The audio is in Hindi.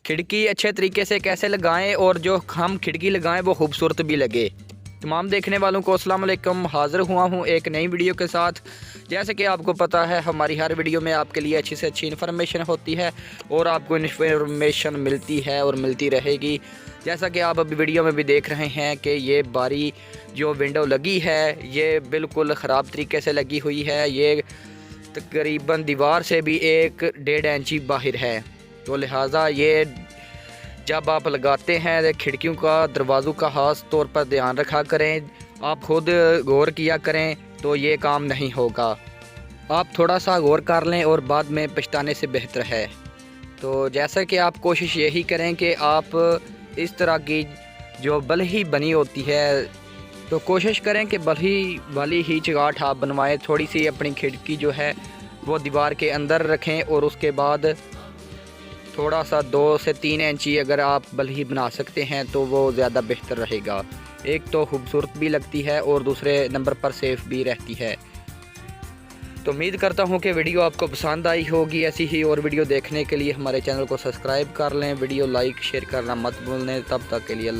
खिड़की अच्छे तरीके से कैसे लगाएं और जो हम खिड़की लगाएं वो खूबसूरत भी लगे। तमाम देखने वालों को अस्सलाम वालेकुम। हाज़िर हुआ हूँ एक नई वीडियो के साथ। जैसे कि आपको पता है हमारी हर वीडियो में आपके लिए अच्छी से अच्छी इन्फॉर्मेशन होती है और आपको इन्फॉर्मेशन मिलती है और मिलती रहेगी। जैसा कि आप अभी वीडियो में भी देख रहे हैं कि ये बारी जो विंडो लगी है ये बिल्कुल ख़राब तरीके से लगी हुई है। ये तकरीबन दीवार से भी 1-1.5 इंची बाहर है। तो लिहाजा ये जब आप लगाते हैं खिड़कियों का दरवाज़ों का ख़ास तौर पर ध्यान रखा करें। आप खुद गौर किया करें तो ये काम नहीं होगा। आप थोड़ा सा गौर कर लें और बाद में पछताने से बेहतर है। तो जैसा कि आप कोशिश यही करें कि आप इस तरह की जो बल्ही बनी होती है तो कोशिश करें कि बल्ही वाली ही चगाट आप बनवाएं। थोड़ी सी अपनी खिड़की जो है वो दीवार के अंदर रखें और उसके बाद थोड़ा सा 2 से 3 इंची अगर आप बल्ही बना सकते हैं तो वो ज़्यादा बेहतर रहेगा। एक तो खूबसूरत भी लगती है और दूसरे नंबर पर सेफ़ भी रहती है। तो उम्मीद करता हूँ कि वीडियो आपको पसंद आई होगी। ऐसी ही और वीडियो देखने के लिए हमारे चैनल को सब्सक्राइब कर लें। वीडियो लाइक शेयर करना मत भूलें। तब तक के लिए